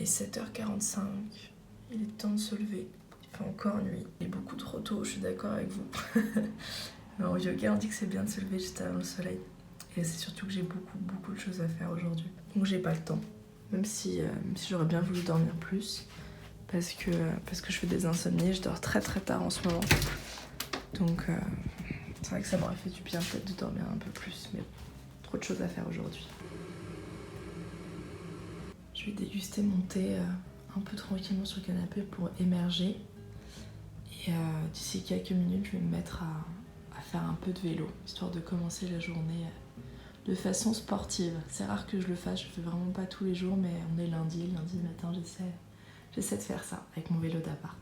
est 7h45. Il est temps de se lever. Il fait encore nuit. Il est beaucoup trop tôt, je suis d'accord avec vous. Mais en yoga, on dit que c'est bien de se lever juste avant le soleil. Et c'est surtout que j'ai beaucoup de choses à faire aujourd'hui. Donc j'ai pas le temps. Même si j'aurais bien voulu dormir plus. Parce que je fais des insomnies, je dors très tard en ce moment. Donc c'est vrai que ça m'aurait fait du bien peut-être de dormir un peu plus. Mais trop de choses à faire aujourd'hui. Je vais déguster mon thé un peu tranquillement sur le canapé pour émerger. Et d'ici quelques minutes, je vais me mettre à faire un peu de vélo, histoire de commencer la journée de façon sportive. C'est rare que je le fasse, je le fais vraiment pas tous les jours, mais on est lundi matin, j'essaie de faire ça avec mon vélo d'appart.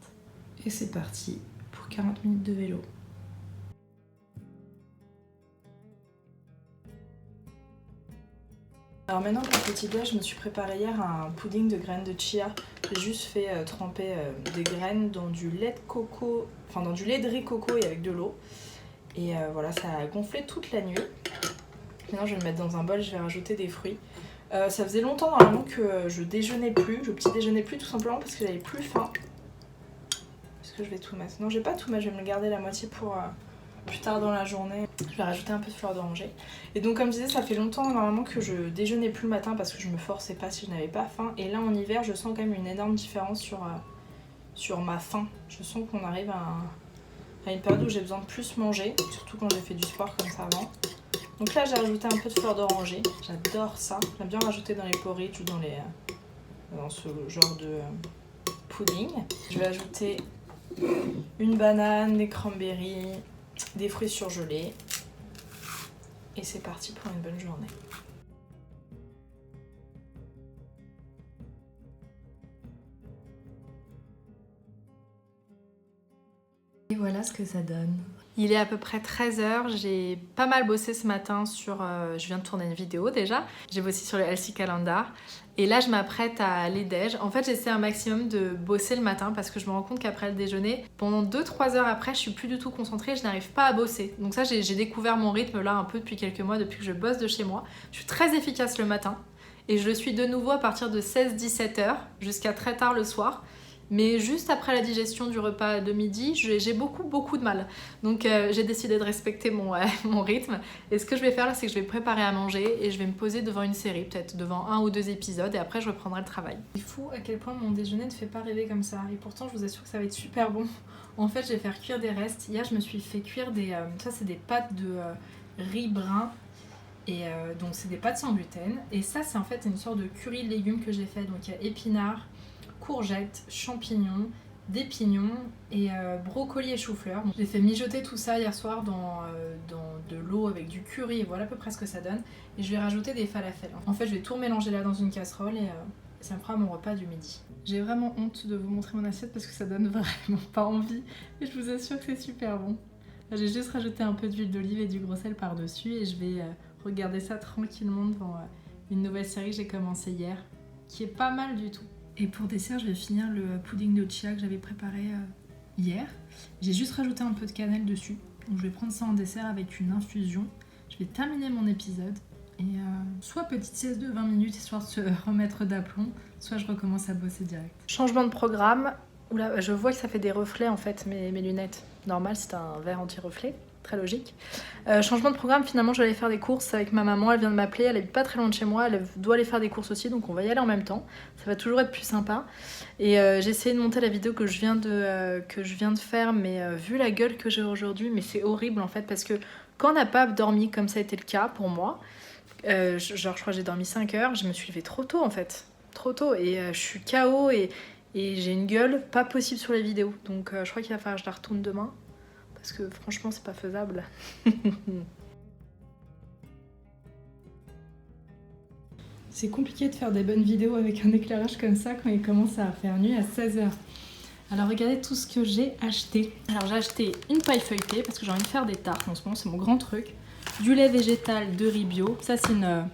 Et c'est parti pour 40 minutes de vélo. Alors maintenant pour le petit déj, je me suis préparé hier un pudding de graines de chia. J'ai juste fait tremper des graines dans du lait de coco, enfin dans du lait de riz coco et avec de l'eau. Et voilà, ça a gonflé toute la nuit. Maintenant je vais le mettre dans un bol, je vais rajouter des fruits. Ça faisait longtemps normalement que je déjeunais plus, je petit déjeunais plus tout simplement parce que j'avais plus faim. Est-ce que je vais tout mettre? Non, je vais pas tout mettre, je vais me le garder la moitié pour plus tard dans la journée. Je vais rajouter un peu de fleur d'oranger. Et donc comme je disais, ça fait longtemps normalement que je déjeunais plus le matin parce que je me forçais pas si je n'avais pas faim. Et là en hiver, je sens quand même une énorme différence sur ma faim. Je sens qu'on arrive à une période où j'ai besoin de plus manger, surtout quand j'ai fait du sport comme ça avant. Donc là j'ai rajouté un peu de fleur d'oranger, j'adore ça. J'aime bien rajouter dans les porridge ou dans ce genre de pudding. Je vais ajouter une banane, des cranberries, des fruits surgelés. Et c'est parti pour une bonne journée. Et voilà ce que ça donne. Il est à peu près 13h, j'ai pas mal bossé ce matin sur... je viens de tourner une vidéo déjà, j'ai bossé sur le LC Calendar. Et là je m'apprête à aller déj. En fait j'essaie un maximum de bosser le matin parce que je me rends compte qu'après le déjeuner, pendant 2-3 heures après je suis plus du tout concentrée, je n'arrive pas à bosser. Donc ça j'ai découvert mon rythme là un peu depuis quelques mois, depuis que je bosse de chez moi. Je suis très efficace le matin et je le suis de nouveau à partir de 16-17h jusqu'à très tard le soir. Mais juste après la digestion du repas de midi, j'ai beaucoup de mal. Donc j'ai décidé de respecter mon rythme. Et ce que je vais faire là, c'est que je vais préparer à manger et je vais me poser devant une série, peut-être devant 1 ou 2 épisodes, et après je reprendrai le travail. C'est fou à quel point mon déjeuner ne fait pas rêver comme ça. Et pourtant, je vous assure que ça va être super bon. En fait, je vais faire cuire des restes. Hier, je me suis fait cuire ça c'est des pâtes de riz brun. Et donc c'est des pâtes sans gluten. Et ça, c'est en fait une sorte de curry de légumes que j'ai fait. Donc il y a épinards, courgettes, champignons, des pignons et brocolis et chou-fleur. J'ai fait mijoter tout ça hier soir dans de l'eau avec du curry et voilà à peu près ce que ça donne. Et je vais rajouter des falafels. En fait je vais tout mélanger là dans une casserole et ça me fera mon repas du midi. J'ai vraiment honte de vous montrer mon assiette parce que ça donne vraiment pas envie. Et je vous assure que c'est super bon. J'ai juste rajouté un peu d'huile d'olive et du gros sel par-dessus et je vais regarder ça tranquillement devant une nouvelle série que j'ai commencé hier qui est pas mal du tout. Et pour dessert, je vais finir le pudding de chia que j'avais préparé hier. J'ai juste rajouté un peu de cannelle dessus. Donc je vais prendre ça en dessert avec une infusion. Je vais terminer mon épisode. Et soit petite sieste de 20 minutes histoire de se remettre d'aplomb, soit je recommence à bosser direct. Changement de programme. Oula, je vois que ça fait des reflets en fait, mes lunettes. Normal, c'est un verre anti-reflet. Très logique. Changement de programme, finalement je vais aller faire des courses avec ma maman, elle vient de m'appeler, elle habite pas très loin de chez moi, elle doit aller faire des courses aussi, donc on va y aller en même temps, ça va toujours être plus sympa. Et j'ai essayé de monter la vidéo que je viens de faire, mais vu la gueule que j'ai aujourd'hui, mais c'est horrible en fait, parce que quand on n'a pas dormi comme ça a été le cas pour moi, je crois que j'ai dormi 5 heures, je me suis levée trop tôt en fait, trop tôt, et je suis KO et j'ai une gueule pas possible sur les vidéos, donc je crois qu'il va falloir que je la retourne demain. Parce que franchement c'est pas faisable. C'est compliqué de faire des bonnes vidéos avec un éclairage comme ça quand il commence à faire nuit à 16h. Alors regardez tout ce que j'ai acheté. Alors j'ai acheté une paille feuilletée parce que j'ai envie de faire des tartes en ce moment, c'est mon grand truc. Du lait végétal de riz bio. Ça c'est une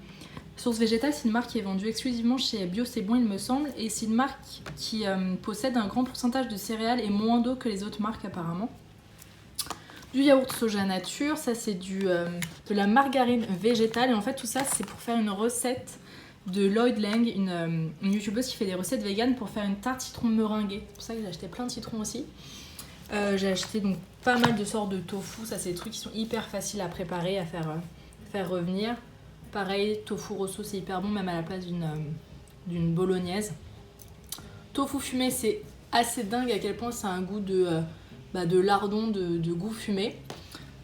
source végétale, c'est une marque qui est vendue exclusivement chez Bio C'est Bon il me semble. Et c'est une marque qui possède un grand pourcentage de céréales et moins d'eau que les autres marques apparemment. Du yaourt soja nature, ça c'est de la margarine végétale et en fait tout ça c'est pour faire une recette de Lloyd Lang, une youtubeuse qui fait des recettes véganes pour faire une tarte citron meringuée. C'est pour ça que j'ai acheté plein de citrons aussi. J'ai acheté donc pas mal de sortes de tofu. Ça, c'est des trucs qui sont hyper faciles à préparer, à faire revenir. Pareil, tofu rosso, c'est hyper bon, même à la place d'une bolognaise. Tofu fumé, c'est assez dingue à quel point ça a un goût de lardon, de goût fumé.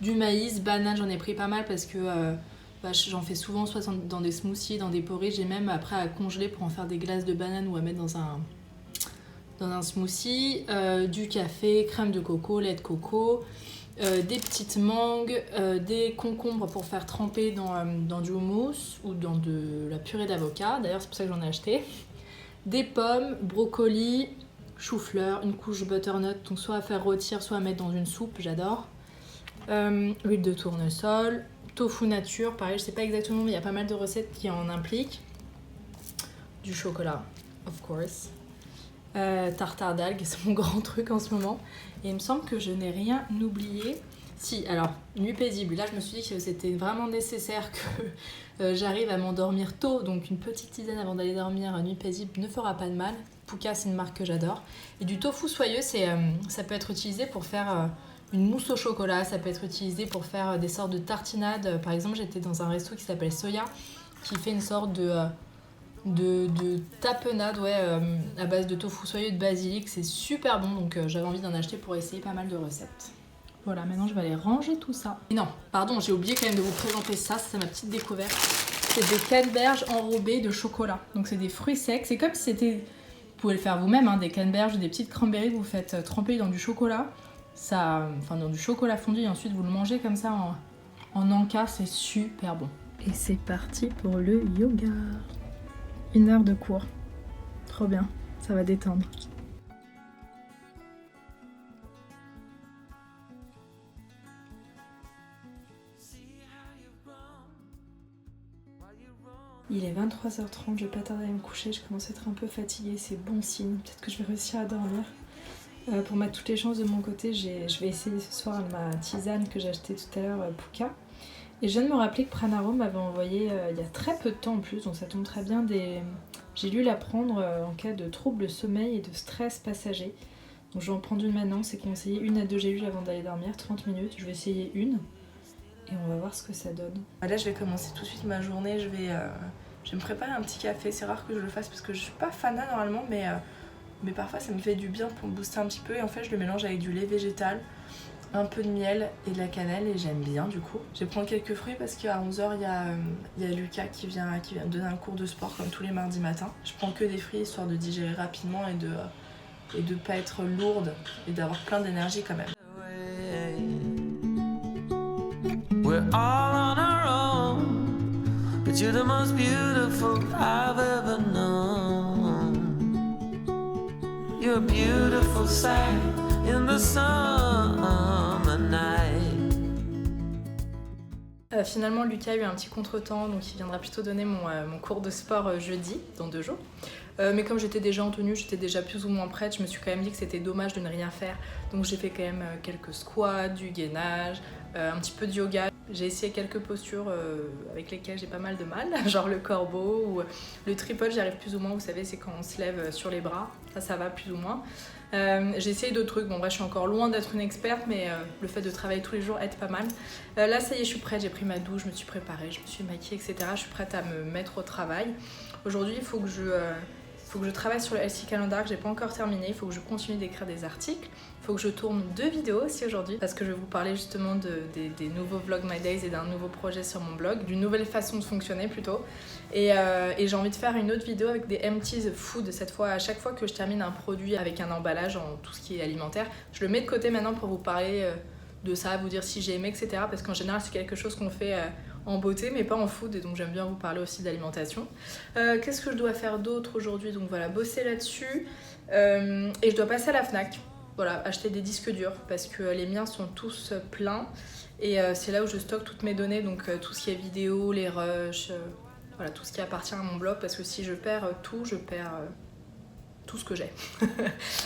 Du maïs, banane, j'en ai pris pas mal parce que j'en fais souvent soit dans des smoothies, dans des porridge, et même après à congeler pour en faire des glaces de banane ou à mettre dans un smoothie. Du café, crème de coco, lait de coco, des petites mangues, des concombres pour faire tremper dans du houmous ou dans de la purée d'avocat. D'ailleurs, c'est pour ça que j'en ai acheté. Des pommes, brocolis, chou-fleur, une couche butternut, donc soit à faire rôtir, soit à mettre dans une soupe, j'adore. Huile de tournesol, tofu nature, pareil, je sais pas exactement, mais il y a pas mal de recettes qui en impliquent. Du chocolat, of course. Tartare d'algues, c'est mon grand truc en ce moment. Et il me semble que je n'ai rien oublié. Si, alors, nuit paisible. Là, je me suis dit que c'était vraiment nécessaire que j'arrive à m'endormir tôt. Donc, une petite tisane avant d'aller dormir, nuit paisible, ne fera pas de mal. Puka, c'est une marque que j'adore. Et du tofu soyeux, ça peut être utilisé pour faire une mousse au chocolat. Ça peut être utilisé pour faire des sortes de tartinades. Par exemple, j'étais dans un resto qui s'appelle Soya, qui fait une sorte de tapenade à base de tofu soyeux et de basilic. C'est super bon, donc j'avais envie d'en acheter pour essayer pas mal de recettes. Voilà, maintenant je vais aller ranger tout ça. Et non, pardon, j'ai oublié quand même de vous présenter ça, c'est ma petite découverte. C'est des canneberges enrobées de chocolat. Donc c'est des fruits secs, c'est comme si c'était... Vous pouvez le faire vous-même, hein, des canneberges ou des petites cranberries que vous faites tremper dans du chocolat. Dans du chocolat fondu, et ensuite vous le mangez comme ça en encas, c'est super bon. Et c'est parti pour le yoga. 1 heure de cours. Trop bien, ça va détendre. Il est 23h30, je vais pas tarder à me coucher, je commence à être un peu fatiguée, c'est bon signe, peut-être que je vais réussir à dormir. Pour mettre toutes les chances de mon côté, je vais essayer ce soir ma tisane que j'ai achetée tout à l'heure, Puka. Et je viens de me rappeler que Pranaro m'avait envoyé il y a très peu de temps en plus, donc ça tombe très bien, j'ai dû la prendre en cas de troubles de sommeil et de stress passager. Donc je vais en prendre une maintenant, c'est conseillé 1 à 2 gélules avant d'aller dormir, 30 minutes, je vais essayer une. Et on va voir ce que ça donne. Là, je vais commencer tout de suite ma journée. Je vais me préparer un petit café. C'est rare que je le fasse parce que je suis pas fanat normalement, mais parfois ça me fait du bien pour me booster un petit peu. Et en fait, je le mélange avec du lait végétal, un peu de miel et de la cannelle. Et j'aime bien du coup. Je vais prendre quelques fruits parce qu'à 11h, il y a Lucas qui vient me donner un cours de sport comme tous les mardis matins. Je prends que des fruits histoire de digérer rapidement et de pas être lourde et d'avoir plein d'énergie quand même. We're all on our own, but you're the most beautiful I've ever known. You're a beautiful sight in the summer night. Finalement, Lucas a eu un petit contretemps, donc il viendra plutôt donner mon cours de sport jeudi, dans 2 jours. Mais comme j'étais déjà en tenue, j'étais déjà plus ou moins prête, je me suis quand même dit que c'était dommage de ne rien faire. Donc j'ai fait quand même quelques squats, du gainage, un petit peu de yoga. J'ai essayé quelques postures avec lesquelles j'ai pas mal de mal, genre le corbeau ou le tripod, j'y arrive plus ou moins, vous savez, c'est quand on se lève sur les bras, ça va plus ou moins. J'ai essayé d'autres trucs, bon bref, je suis encore loin d'être une experte, mais le fait de travailler tous les jours aide pas mal. Là, ça y est, je suis prête, j'ai pris ma douche, je me suis préparée, je me suis maquillée, etc. Je suis prête à me mettre au travail. Aujourd'hui, il faut que je travaille sur le LC Calendar que j'ai pas encore terminé, il faut que je continue d'écrire des articles, il faut que je tourne 2 vidéos aussi aujourd'hui parce que je vais vous parler justement des nouveaux Vlog My Days et d'un nouveau projet sur mon blog, d'une nouvelle façon de fonctionner plutôt. Et j'ai envie de faire une autre vidéo avec des empties food, cette fois à chaque fois que je termine un produit avec un emballage en tout ce qui est alimentaire, je le mets de côté maintenant pour vous parler de ça, vous dire si j'ai aimé, etc. Parce qu'en général c'est quelque chose qu'on fait en beauté mais pas en food, et donc j'aime bien vous parler aussi d'alimentation. Qu'est-ce que je dois faire d'autre aujourd'hui? Donc voilà, bosser là-dessus, et je dois passer à la Fnac, voilà, acheter des disques durs parce que les miens sont tous pleins et c'est là où je stocke toutes mes données, donc tout ce qui est vidéo, les rushs, voilà, tout ce qui appartient à mon blog, parce que si je perds tout, je perds tout ce que j'ai.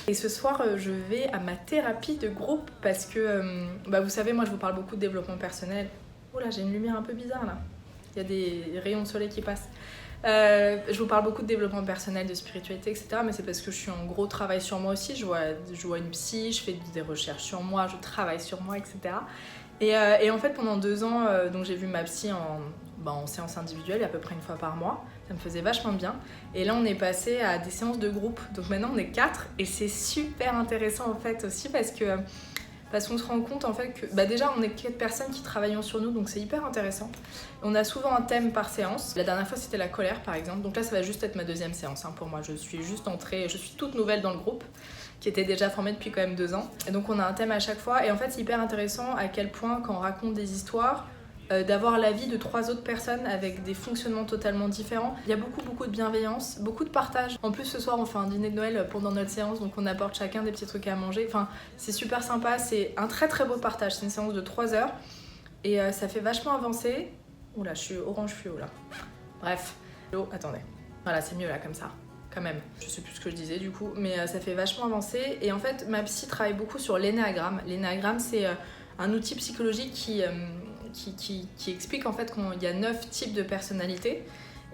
Et ce soir, je vais à ma thérapie de groupe parce que, vous savez, moi je vous parle beaucoup de développement personnel. Oh là, j'ai une lumière un peu bizarre là. Il y a des rayons de soleil qui passent. Je vous parle beaucoup de développement personnel, de spiritualité, etc. Mais c'est parce que je suis en gros travail sur moi aussi. Je vois une psy, je fais des recherches sur moi, je travaille sur moi, etc. Et en fait, pendant 2 ans, donc j'ai vu ma psy en séance individuelle, à peu près une fois par mois. Ça me faisait vachement bien. Et là, on est passé à des séances de groupe. Donc maintenant, on est 4. Et c'est super intéressant, en fait, aussi, parce qu'on se rend compte, en fait, que déjà, on est 4 personnes qui travaillent sur nous. Donc c'est hyper intéressant. On a souvent un thème par séance. La dernière fois, c'était la colère, par exemple. Donc là, ça va juste être ma 2e séance, pour moi. Je suis juste entrée, je suis toute nouvelle dans le groupe, qui était déjà formée depuis quand même 2 ans. Et donc on a un thème à chaque fois. Et en fait, c'est hyper intéressant à quel point, quand on raconte des histoires, d'avoir l'avis de 3 autres personnes avec des fonctionnements totalement différents. Il y a beaucoup de bienveillance, beaucoup de partage. En plus, ce soir, on fait un dîner de Noël pendant notre séance, donc on apporte chacun des petits trucs à manger. Enfin, c'est super sympa, c'est un très beau partage. C'est une séance de 3 heures et ça fait vachement avancer. Oula, je suis orange fluo là. Bref. Oh, attendez. Voilà, c'est mieux là, comme ça. Quand même. Je sais plus ce que je disais du coup, mais ça fait vachement avancer. Et en fait, ma psy travaille beaucoup sur l'énéagramme. L'énéagramme, c'est un outil psychologique qui explique en fait qu'il y a 9 types de personnalités.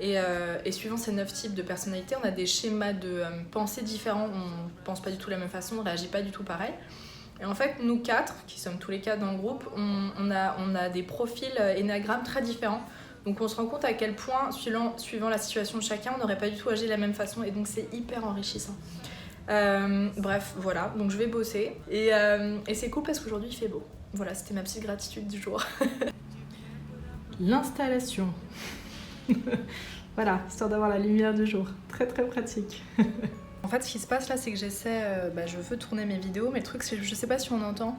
Et suivant ces 9 types de personnalités, on a des schémas de pensée différents. On pense pas du tout de la même façon, on réagit pas du tout pareil. Et en fait, nous 4, qui sommes tous les 4 dans le groupe, on a des profils énéagrammes très différents. Donc on se rend compte à quel point, suivant la situation de chacun, on n'aurait pas du tout agi de la même façon. Et donc c'est hyper enrichissant. Bref, voilà. Donc je vais bosser. Et c'est cool parce qu'aujourd'hui il fait beau. Voilà, c'était ma petite gratitude du jour. L'installation. Voilà, histoire d'avoir la lumière du jour. Très pratique. En fait, ce qui se passe là, c'est que je veux tourner mes vidéos, mais le truc, c'est que je sais pas si on entend.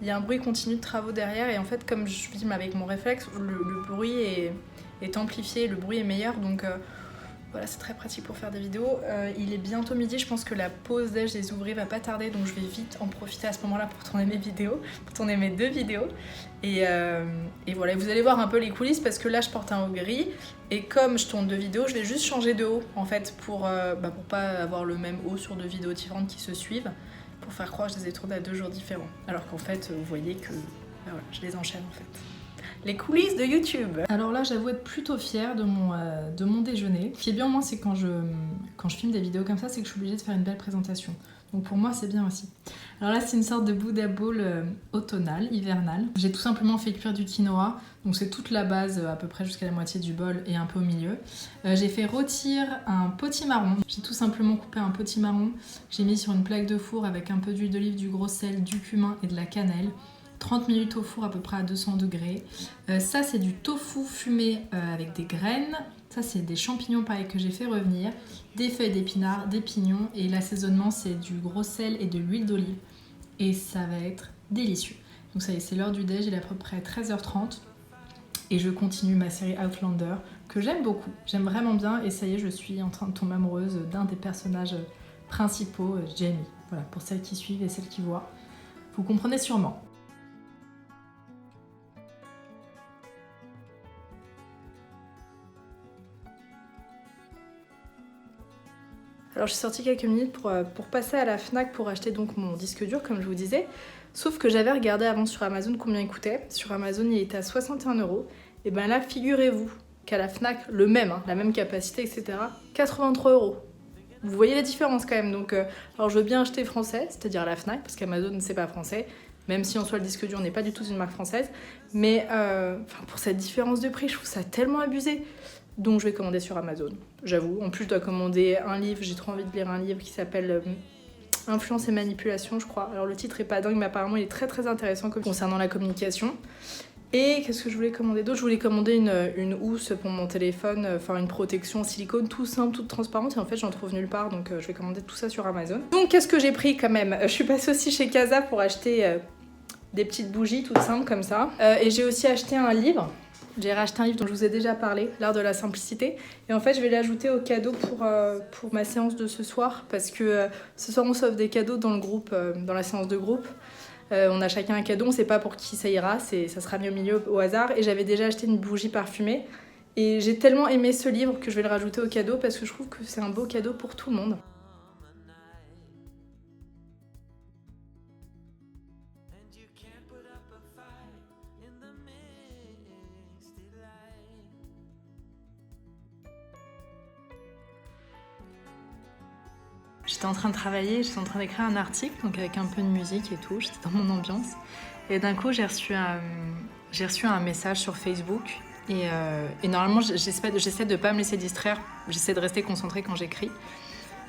Il y a un bruit continu de travaux derrière, et en fait, comme je filme avec mon réflexe, le bruit est amplifié, le bruit est meilleur, donc voilà, c'est très pratique pour faire des vidéos. Il est bientôt midi, je pense que la pause déj des ouvriers va pas tarder, donc je vais vite en profiter à ce moment-là pour tourner mes vidéos, pour tourner mes 2 vidéos. Et voilà, vous allez voir un peu les coulisses parce que là je porte un haut gris et comme je tourne 2 vidéos, je vais juste changer de haut en fait pour pas avoir le même haut sur 2 vidéos différentes qui se suivent, pour faire croire que je les ai tournées à 2 jours différents. Alors qu'en fait, vous voyez que voilà, je les enchaîne en fait. Les coulisses de YouTube. Alors là, j'avoue être plutôt fière de mon déjeuner. Ce qui est bien au moins, c'est quand je filme des vidéos comme ça, c'est que je suis obligée de faire une belle présentation. Donc pour moi, c'est bien aussi. Alors là, c'est une sorte de Buddha bowl automnal, hivernal. J'ai tout simplement fait cuire du quinoa. Donc c'est toute la base, à peu près jusqu'à la moitié du bol et un peu au milieu. J'ai fait rôtir un potimarron. J'ai tout simplement coupé un potimarron. J'ai mis sur une plaque de four avec un peu d'huile d'olive, du gros sel, du cumin et de la cannelle. 30 minutes au four à peu près à 200 degrés. Ça, c'est du tofu fumé avec des graines. Ça, c'est des champignons pareil que j'ai fait revenir. Des feuilles d'épinards, des pignons. Et l'assaisonnement, c'est du gros sel et de l'huile d'olive. Et ça va être délicieux. Donc ça y est, c'est l'heure du déj, il est à peu près 13h30. Et je continue ma série Outlander, que j'aime beaucoup. J'aime vraiment bien. Et ça y est, je suis en train de tomber amoureuse d'un des personnages principaux, Jamie. Voilà, pour celles qui suivent et celles qui voient. Vous comprenez sûrement. Alors je suis sortie quelques minutes pour passer à la Fnac pour acheter donc mon disque dur comme je vous disais. Sauf que j'avais regardé avant sur Amazon combien il coûtait. Sur Amazon il était à 61€. Et ben là figurez-vous qu'à la Fnac, le même, la même capacité, etc. 83€. Vous voyez la différence quand même. Donc alors je veux bien acheter français, c'est-à-dire à la Fnac, parce qu'Amazon c'est pas français. Même si en soi le disque dur n'est pas du tout une marque française. Mais pour cette différence de prix, je trouve ça tellement abusé. Donc je vais commander sur Amazon, j'avoue. En plus je dois commander un livre, j'ai trop envie de lire un livre qui s'appelle Influence et manipulation je crois. Alors le titre est pas dingue mais apparemment il est très intéressant concernant la communication. Et qu'est-ce que je voulais commander d'autre? Je voulais commander une housse pour mon téléphone, enfin une protection en silicone tout simple, toute transparente et en fait j'en trouve nulle part donc je vais commander tout ça sur Amazon. Donc qu'est-ce que j'ai pris quand même? Je suis passée aussi chez Casa pour acheter des petites bougies toutes simples comme ça. Et j'ai aussi acheté un livre. J'ai racheté un livre dont je vous ai déjà parlé, L'art de la simplicité. Et en fait, je vais l'ajouter au cadeau pour ma séance de ce soir. Parce que ce soir, on s'offre des cadeaux dans le groupe, dans la séance de groupe. On a chacun un cadeau, on ne sait pas pour qui ça ira. Ça sera mis au milieu au hasard. Et j'avais déjà acheté une bougie parfumée. Et j'ai tellement aimé ce livre que je vais le rajouter au cadeau parce que je trouve que c'est un beau cadeau pour tout le monde. J'étais en train de travailler, j'étais en train d'écrire un article, donc avec un peu de musique et tout, j'étais dans mon ambiance. Et d'un coup, j'ai reçu un message sur Facebook. Et normalement, j'essaie de ne pas me laisser distraire, j'essaie de rester concentrée quand j'écris.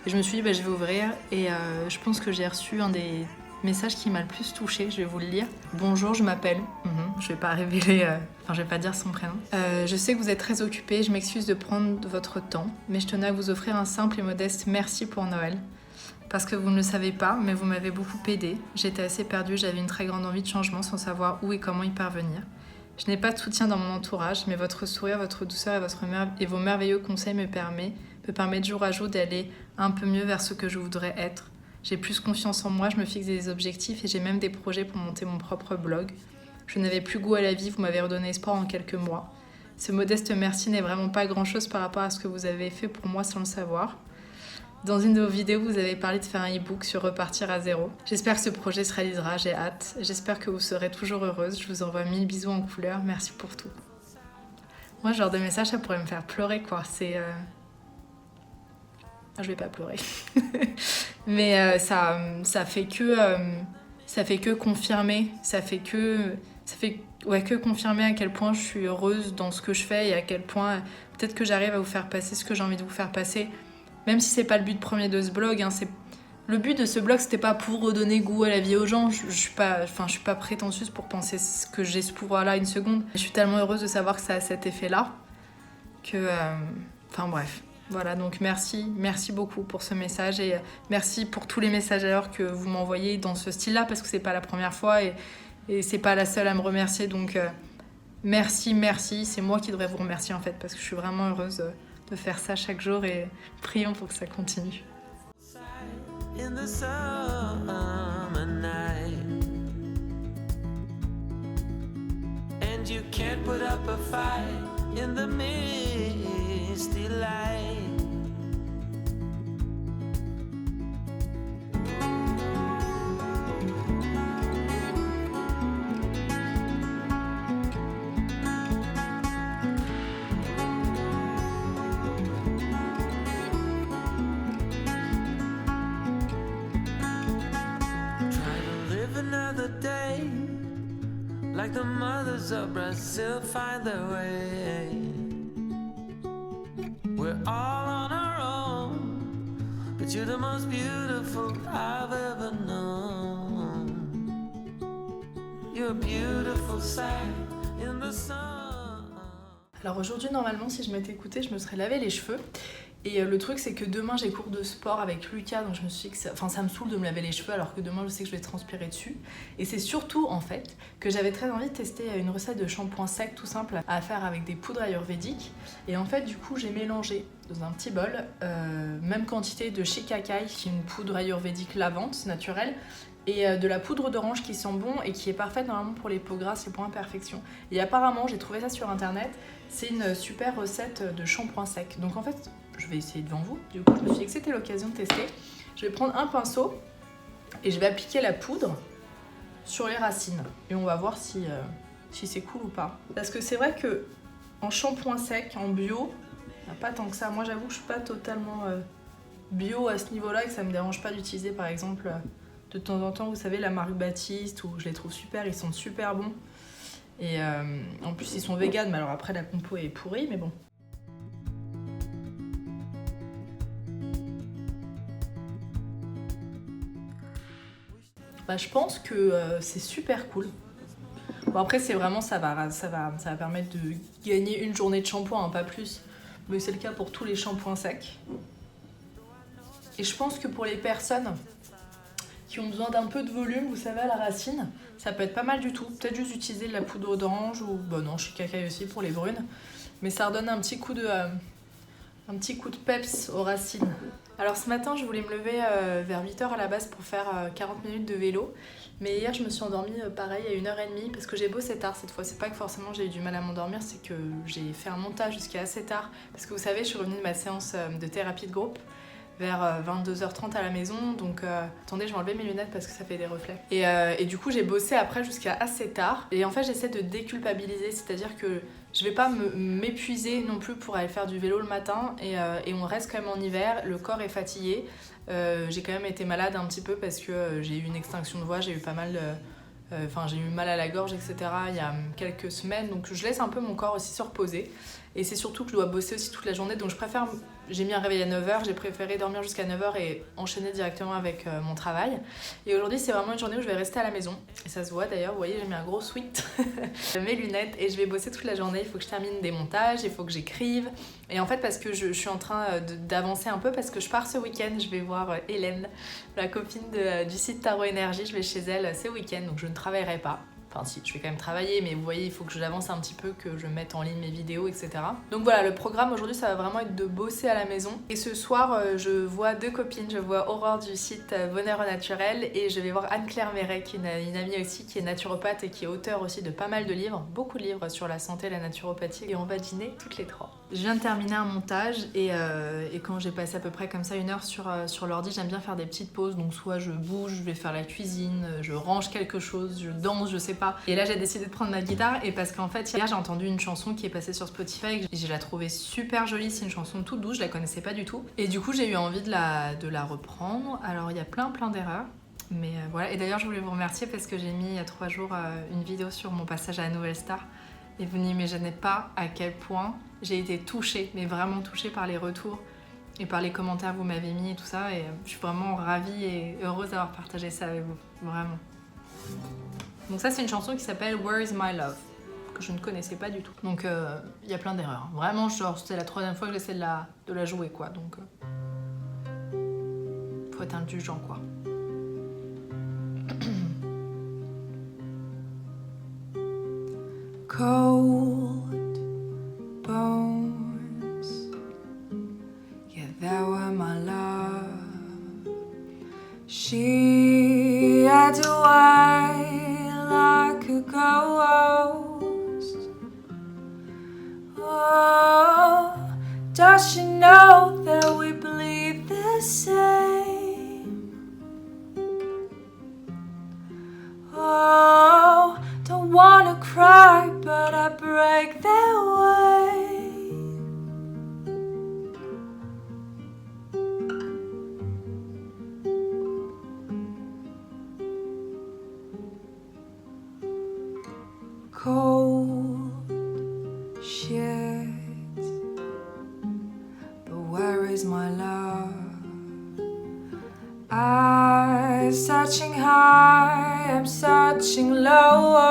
Et je me suis dit, bah, je vais ouvrir. Et je pense que j'ai reçu un des messages qui m'a le plus touchée, je vais vous le lire. Bonjour, je m'appelle. Je vais pas révéler, je vais pas dire son prénom. Je sais que vous êtes très occupée, je m'excuse de prendre votre temps, mais je tenais à vous offrir un simple et modeste merci pour Noël. Parce que vous ne le savez pas, mais vous m'avez beaucoup aidée. J'étais assez perdue, j'avais une très grande envie de changement sans savoir où et comment y parvenir. Je n'ai pas de soutien dans mon entourage, mais votre sourire, votre douceur et vos merveilleux conseils me permettent jour à jour d'aller un peu mieux vers ce que je voudrais être. J'ai plus confiance en moi, je me fixe des objectifs et j'ai même des projets pour monter mon propre blog. Je n'avais plus goût à la vie, vous m'avez redonné espoir en quelques mois. Ce modeste merci n'est vraiment pas grand-chose par rapport à ce que vous avez fait pour moi sans le savoir. Dans une de vos vidéos, vous avez parlé de faire un e-book sur repartir à zéro. J'espère que ce projet se réalisera, j'ai hâte. J'espère que vous serez toujours heureuse. Je vous envoie 1000 bisous en couleur. Merci pour tout. Moi, ce genre de message, ça pourrait me faire pleurer, quoi. Je vais pas pleurer. Mais ça fait que confirmer. Ça fait que confirmer à quel point je suis heureuse dans ce que je fais et à quel point peut-être que j'arrive à vous faire passer ce que j'ai envie de vous faire passer. Même si c'est pas le but premier de ce blog, le but de ce blog c'était pas pour redonner goût à la vie aux gens. Je suis pas prétentieuse pour penser ce que j'ai ce pouvoir-là une seconde. Je suis tellement heureuse de savoir que ça a cet effet-là que, bref. Voilà, donc merci beaucoup pour ce message et merci pour tous les messages alors que vous m'envoyez dans ce style-là parce que c'est pas la première fois et c'est pas la seule à me remercier. Donc merci, c'est moi qui devrais vous remercier en fait parce que je suis vraiment heureuse de faire ça chaque jour et prions pour que ça continue. In the summer night, and you can't put up a fight in the misty light. Another day, like the mothers of Brazil find their way. We're all on our own, but you're the most beautiful I've ever known. You're a beautiful sight in the sun. Alors aujourd'hui, normalement, si je m'étais écoutée, je me serais lavé les cheveux. Et le truc c'est que demain j'ai cours de sport avec Lucas, donc je me suis dit que ça me saoule de me laver les cheveux alors que demain je sais que je vais transpirer dessus. Et c'est surtout en fait que j'avais très envie de tester une recette de shampoing sec tout simple à faire avec des poudres ayurvédiques. Et en fait du coup j'ai mélangé dans un petit bol même quantité de shikakai qui est une poudre ayurvédique lavante naturelle et de la poudre d'orange qui sent bon et qui est parfaite normalement pour les peaux grasses et pour imperfections. Et apparemment j'ai trouvé ça sur internet, c'est une super recette de shampoing sec. Donc en fait je vais essayer devant vous, du coup je me suis dit que c'était l'occasion de tester. Je vais prendre un pinceau et je vais appliquer la poudre sur les racines. Et on va voir si c'est cool ou pas. Parce que c'est vrai que en shampoing sec, en bio, il n'y a pas tant que ça. Moi j'avoue que je suis pas totalement bio à ce niveau-là et que ça me dérange pas d'utiliser par exemple de temps en temps, vous savez, la marque Baptiste, où je les trouve super, ils sont super bons. Et en plus ils sont véganes, mais alors après la compo est pourrie, mais bon. Je pense que c'est super cool. Bon après c'est vraiment ça va permettre de gagner une journée de shampoing, hein, pas plus. Mais c'est le cas pour tous les shampoings secs. Et je pense que pour les personnes qui ont besoin d'un peu de volume, vous savez à la racine, ça peut être pas mal du tout. Peut-être juste utiliser de la poudre d'orange ou non, shikakai aussi pour les brunes. Mais ça redonne un petit coup de peps aux racines. Alors ce matin, je voulais me lever vers 8h à la base pour faire 40 minutes de vélo. Mais hier, je me suis endormie pareil à 1h30 parce que j'ai bossé tard cette fois. C'est pas que forcément j'ai eu du mal à m'endormir, c'est que j'ai fait un montage jusqu'à assez tard. Parce que vous savez, je suis revenue de ma séance de thérapie de groupe vers 22h30 à la maison. Donc attendez, je vais enlever mes lunettes parce que ça fait des reflets. Et du coup, j'ai bossé après jusqu'à assez tard. Et en fait, j'essaie de déculpabiliser, c'est-à-dire que je vais pas m'épuiser non plus pour aller faire du vélo le matin et on reste quand même en hiver, le corps est fatigué. J'ai quand même été malade un petit peu parce que j'ai eu une extinction de voix, j'ai eu pas mal j'ai eu mal à la gorge, etc. il y a quelques semaines, donc je laisse un peu mon corps aussi se reposer. Et c'est surtout que je dois bosser aussi toute la journée, donc j'ai mis un réveil à 9h, j'ai préféré dormir jusqu'à 9h et enchaîner directement avec mon travail. Et aujourd'hui, c'est vraiment une journée où je vais rester à la maison. Et ça se voit d'ailleurs, vous voyez, j'ai mis un gros sweat, mes lunettes, et je vais bosser toute la journée. Il faut que je termine des montages, il faut que j'écrive. Et en fait, parce que je suis en train d'avancer un peu, parce que je pars ce week-end, je vais voir Hélène, la copine du site Tarot Énergie, je vais chez elle ce week-end, donc je ne travaillerai pas. Enfin si, je vais quand même travailler, mais vous voyez, il faut que j'avance un petit peu, que je mette en ligne mes vidéos, etc. Donc voilà, le programme aujourd'hui, ça va vraiment être de bosser à la maison. Et ce soir, je vois 2 copines. Je vois Aurore du site Bonheur au Naturel et je vais voir Anne-Claire Méret, qui est une amie aussi, qui est naturopathe et qui est auteure aussi de pas mal de livres, beaucoup de livres sur la santé et la naturopathie. Et on va dîner toutes les 3. Je viens de terminer un montage et quand j'ai passé à peu près comme ça 1 heure sur l'ordi, j'aime bien faire des petites pauses. Donc soit je bouge, je vais faire la cuisine, je range quelque chose, je danse, je sais pas. Et là j'ai décidé de prendre ma guitare et parce qu'en fait hier j'ai entendu une chanson qui est passée sur Spotify et je la trouvais super jolie. C'est une chanson toute douce, je la connaissais pas du tout. Et du coup j'ai eu envie de la reprendre. Alors il y a plein d'erreurs. Mais voilà, et d'ailleurs je voulais vous remercier parce que j'ai mis il y a 3 jours une vidéo sur mon passage à la Nouvelle Star. Et vous n'imaginez pas à quel point j'ai été touchée, mais vraiment touchée par les retours et par les commentaires que vous m'avez mis et tout ça. Et je suis vraiment ravie et heureuse d'avoir partagé ça avec vous, vraiment. Donc ça, c'est une chanson qui s'appelle Where is my love, que je ne connaissais pas du tout. Donc il y a plein d'erreurs. Vraiment, genre, c'est la 3e fois que j'essaie de la jouer, quoi. Donc faut être indulgent, quoi. Cold bones, yeah, that were my love. She had to wait like a ghost. Oh, does she know that we believe the same? Oh, don't wanna cry, but I break their way. Cold shit, but where is my love? I'm searching high, I'm searching low.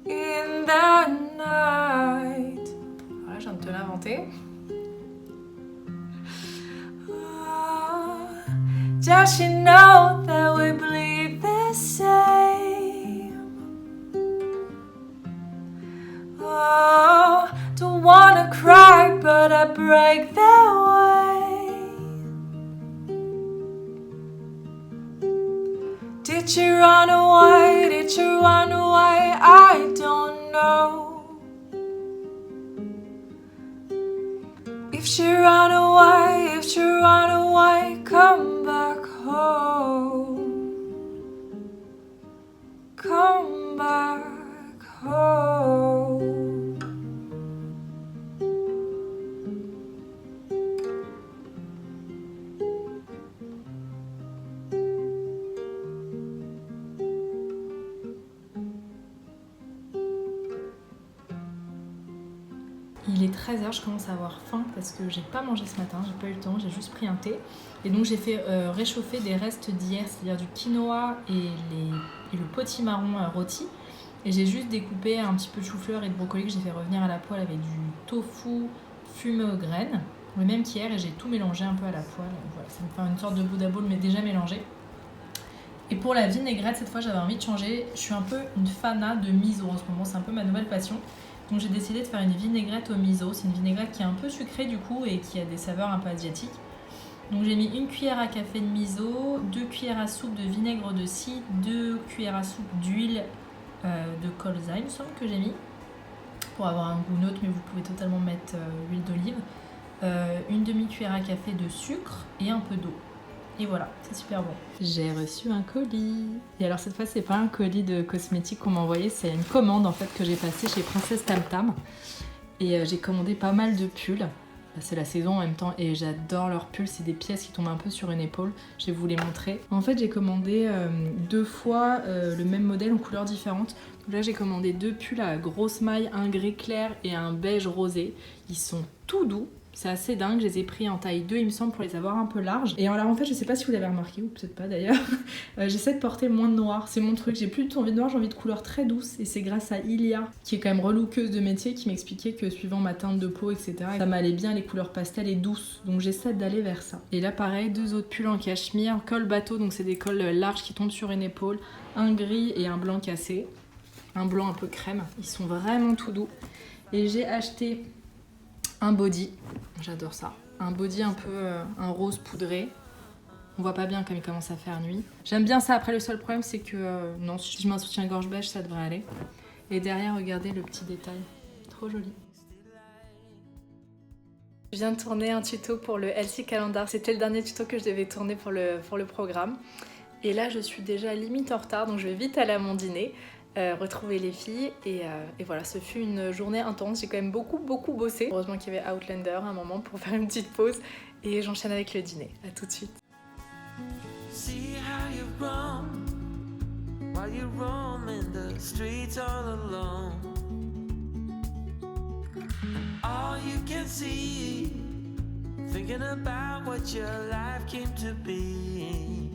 In the night. Voilà, je viens de te l'inventer. Oh, does she know that we believe the same? Oh, don't wanna cry, but I break their way. Did you run away? Did you run away? I don't know. If she ran away, come back home. Come back home. Il est 13h, je commence à avoir faim parce que j'ai pas mangé ce matin, j'ai pas eu le temps, j'ai juste pris un thé. Et donc j'ai fait réchauffer des restes d'hier, c'est-à-dire du quinoa et le potimarron rôti. Et j'ai juste découpé un petit peu de chou-fleur et de brocoli que j'ai fait revenir à la poêle avec du tofu fumé aux graines, le même qu'hier, et j'ai tout mélangé un peu à la poêle. Voilà, ça me fait une sorte de boudin bowl mais déjà mélangé. Et pour la vinaigrette, cette fois j'avais envie de changer. Je suis un peu une fana de miso en ce moment, c'est un peu ma nouvelle passion. Donc j'ai décidé de faire une vinaigrette au miso. C'est une vinaigrette qui est un peu sucrée du coup et qui a des saveurs un peu asiatiques. Donc j'ai mis 1 cuillère à café de miso, 2 cuillères à soupe de vinaigre de cidre, 2 cuillères à soupe d'huile de colza, il me semble que j'ai mis, pour avoir un goût neutre, mais vous pouvez totalement mettre l'huile d'olive. 1 demi-cuillère à café de sucre et un peu d'eau. Et voilà, c'est super bon. J'ai reçu un colis. Et alors cette fois, c'est pas un colis de cosmétiques qu'on m'a envoyé, c'est une commande en fait que j'ai passée chez Princesse Tam Tam. Et j'ai commandé pas mal de pulls. C'est la saison en même temps et j'adore leurs pulls, c'est des pièces qui tombent un peu sur une épaule, je vais vous les montrer. En fait j'ai commandé 2 fois le même modèle en couleurs différentes. Donc là j'ai commandé 2 pulls à grosse maille, un gris clair et un beige rosé. Ils sont tout doux. C'est assez dingue, je les ai pris en taille 2 il me semble pour les avoir un peu larges. Et alors en fait je sais pas si vous l'avez remarqué ou peut-être pas d'ailleurs, j'essaie de porter moins de noir, c'est mon truc, j'ai plus du tout envie de noir, j'ai envie de couleurs très douces. Et c'est grâce à Ilia, qui est quand même relookeuse de métier, qui m'expliquait que suivant ma teinte de peau etc, ça m'allait bien les couleurs pastel et douces. Donc j'essaie d'aller vers ça. Et là pareil, 2 autres pulls en cachemire, col bateau, donc c'est des cols larges qui tombent sur une épaule, un gris et un blanc cassé, un blanc un peu crème, ils sont vraiment tout doux. Et j'ai acheté un body, j'adore ça, un body un peu un rose poudré. On voit pas bien comme il commence à faire nuit. J'aime bien ça, après le seul problème c'est que non, si je mets un soutien-gorge beige ça devrait aller. Et derrière regardez le petit détail, trop joli. Je viens de tourner un tuto pour le Elsie Calendar, c'était le dernier tuto que je devais tourner pour le programme. Et là je suis déjà limite en retard donc je vais vite aller à mon dîner. Retrouver les filles et voilà, ce fut une journée intense, j'ai quand même beaucoup bossé. Heureusement qu'il y avait Outlander un moment pour faire une petite pause et j'enchaîne avec le dîner. À tout de suite. See how you've grown while you roam in the streets all alone. All you can see, thinking about what your life came to be.